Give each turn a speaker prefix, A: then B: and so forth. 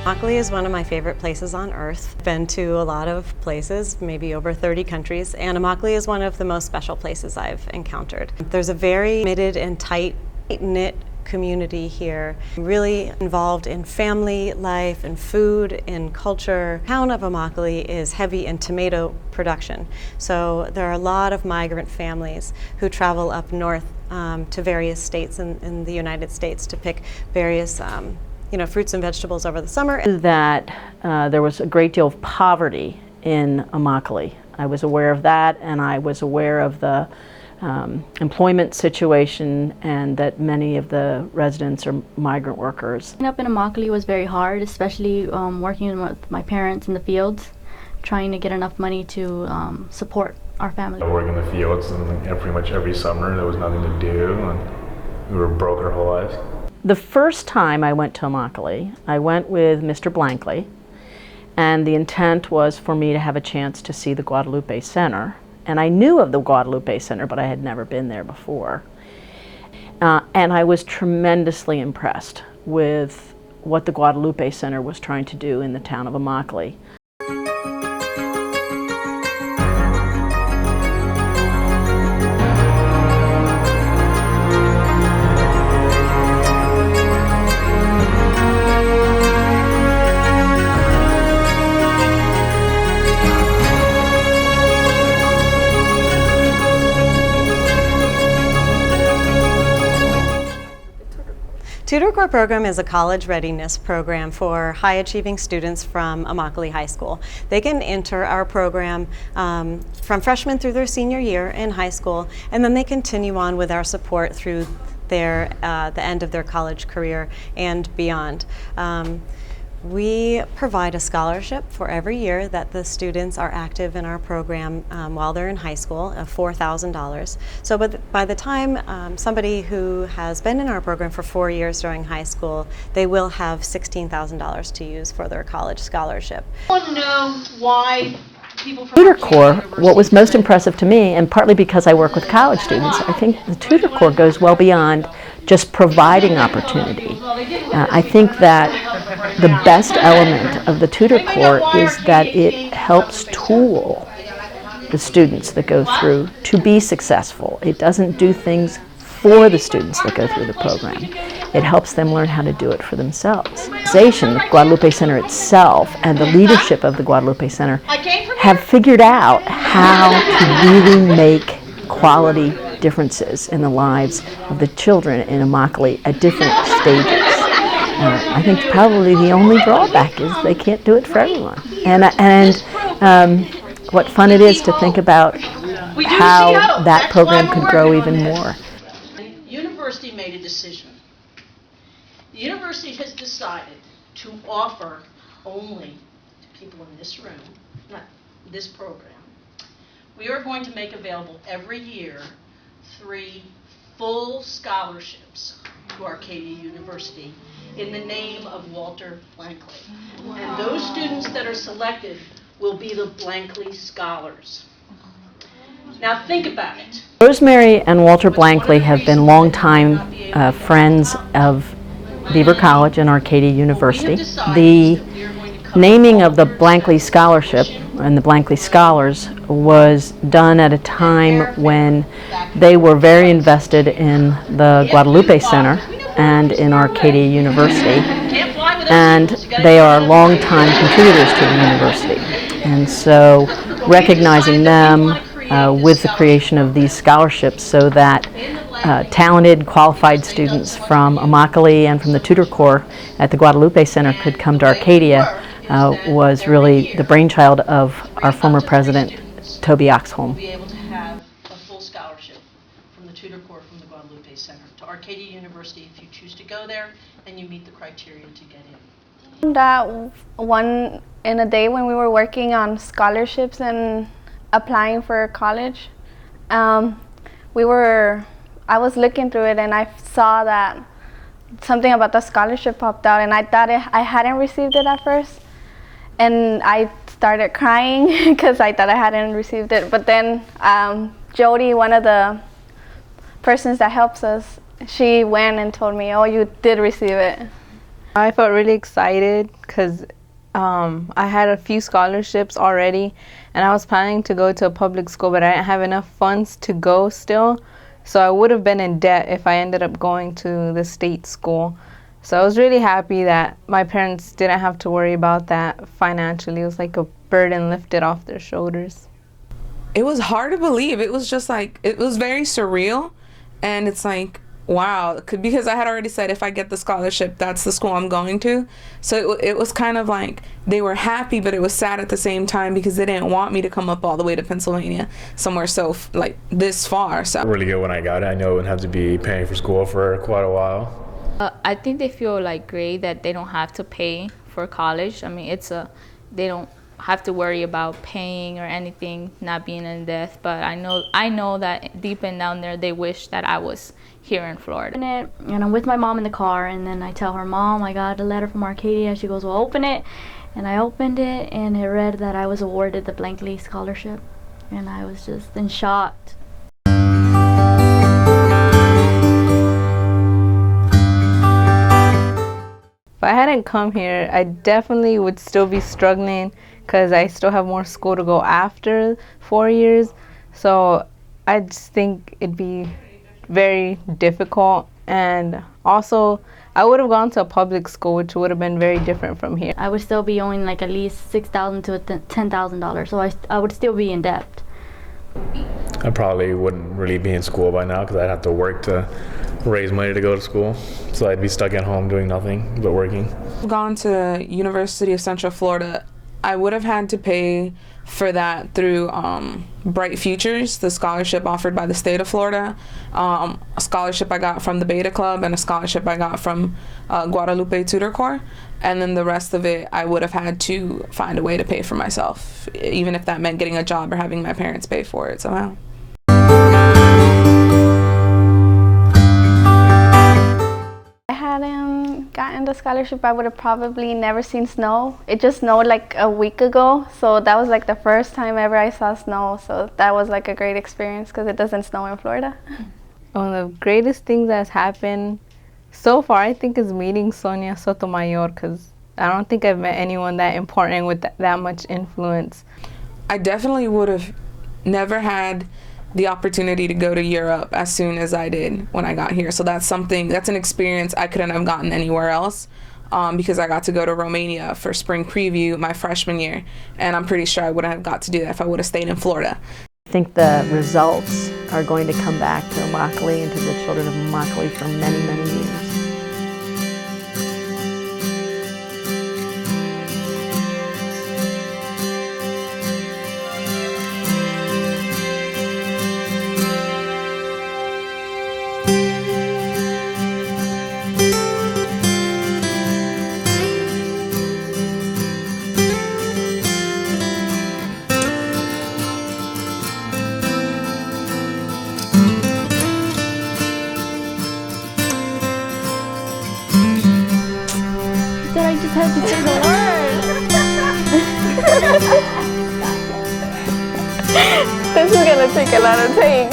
A: Blankley is one of my favorite places on earth. Been to a lot of places, maybe over 30 countries, and Blankley is one of the most special places I've encountered. There's a very committed and tight-knit community here, really involved in family life and food and culture. The town of Blankley is heavy in tomato production, so there are a lot of migrant families who travel up north to various states in the United States to pick various fruits and vegetables over the summer.
B: That there was a great deal of poverty in Blankley. I was aware of that, and I was aware of the employment situation, and that many of the residents are migrant workers.
C: Growing up in Blankley was very hard, especially working with my parents in the fields, trying to get enough money to support our family.
D: I work in the fields, and pretty much every summer there was nothing to do, and we were broke our whole lives.
B: The first time I went to Blankley, I went with Mr. Blankley, and the intent was for me to have a chance to see the Guadalupe Center. And I knew of the Guadalupe Center, but I had never been there before. And I was tremendously impressed with what the Guadalupe Center was trying to do in the town of Blankley.
A: Tutor Corps program is a college readiness program for high-achieving students from Blankley High School. They can enter our program from freshman through their senior year in high school, and then they continue on with our support through the end of their college career and beyond. We provide a scholarship for every year that the students are active in our program while they're in high school of $4,000. So by the time somebody who has been in our program for 4 years during high school, they will have $16,000 to use for their college scholarship.
E: I want to know why people from
B: Tutor Corps, what was most impressive to me, and partly because I work with college students, I think the Tutor Corps goes well beyond just providing opportunity. I think that the best element of the Tutor Corps is that it helps tool the students that go through to be successful. It doesn't do things for the students that go through the program. It helps them learn how to do it for themselves. The Guadalupe Center itself and the leadership of the Guadalupe Center have figured out how to really make quality differences in the lives of the children in Blankley at different stages. I think probably the only drawback is they can't do it for everyone. And what fun it is to think about how that program could grow even more.
E: The university made a decision. The university has decided to offer only to people in this room, not this program. We are going to make available every year 3 full scholarships to Arcadia University in the name of Walter Blankley. And those students that are selected will be the Blankley Scholars. Now think about it.
B: Rosemary and Walter Blankley have been longtime friends of Beaver College and Arcadia University. The naming of the Blankley Scholarship and the Blankley Scholars was done at a time when they were very invested in the Guadalupe Center and in Arcadia University, and they are longtime contributors to the university. And so recognizing them with the creation of these scholarships so that talented, qualified students from Blankley and from the Tutor Corps at the Guadalupe Center could come to Arcadia was really the brainchild of our former president, Toby Oxholm.
E: Be able to have a full scholarship from the Tutor Corps from the Guadalupe Center to Arcadia University if you choose to go there and you meet the criteria to get in.
F: That one in a day when we were working on scholarships and applying for college, I was looking through it and I saw that something about the scholarship popped out, and I thought I hadn't received it at first, and I started crying because I thought I hadn't received it. But then Jody, one of the persons that helps us, she went and told me, "Oh, you did receive it."
G: I felt really excited because I had a few scholarships already, and I was planning to go to a public school, but I didn't have enough funds to go still. So I would have been in debt if I ended up going to the state school. So I was really happy that my parents didn't have to worry about that financially. It was like a burden lifted off their shoulders.
H: It was hard to believe. It was just like, it was very surreal. And it's like, wow, because I had already said if I get the scholarship, that's the school I'm going to. So it was kind of like they were happy, but it was sad at the same time because they didn't want me to come up all the way to Pennsylvania, somewhere so like this far. So
D: Really good when I got it. I know I wouldn't have to be paying for school for quite a while.
I: I think they feel like great that they don't have to pay for college. I mean, they don't have to worry about paying or anything, not being in debt. But I know that deep in down there, they wish that I was here in Florida.
C: And I'm with my mom in the car, and then I tell her, Mom, I got a letter from Arcadia. She goes, well, open it. And I opened it, and it read that I was awarded the Blankley scholarship. And I was just in shock.
G: If I hadn't come here, I definitely would still be struggling because I still have more school to go after 4 years. So I just think it'd be very difficult. And also, I would have gone to a public school, which would have been very different from here.
C: I would still be owing like at least $6,000 to $10,000, so I would still be in debt.
D: I probably wouldn't really be in school by now because I'd have to work to raise money to go to school. So I'd be stuck at home doing nothing but working.
H: gone to University of Central Florida, I would have had to pay for that through Bright Futures, the scholarship offered by the state of Florida, a scholarship I got from the Beta Club, and a scholarship I got from Guadalupe Tutor Corps. And then the rest of it, I would have had to find a way to pay for myself, even if that meant getting a job or having my parents pay for it somehow.
F: Gotten the scholarship, I would have probably never seen snow. It just snowed like a week ago, so that was like the first time ever I saw snow, so that was like a great experience because it doesn't snow in Florida.
G: One of the greatest things that's happened so far, I think, is meeting Sonia Sotomayor, because I don't think I've met anyone that important with that much influence.
H: I definitely would have never had the opportunity to go to Europe as soon as I did when I got here. So that's an experience I couldn't have gotten anywhere else, because I got to go to Romania for spring preview my freshman year, and I'm pretty sure I wouldn't have got to do that if I would have stayed in Florida.
B: I think the results are going to come back to Immokalee and to the children of Immokalee for many, many years.
C: I just had to say the word.
F: This is gonna take a lot of take.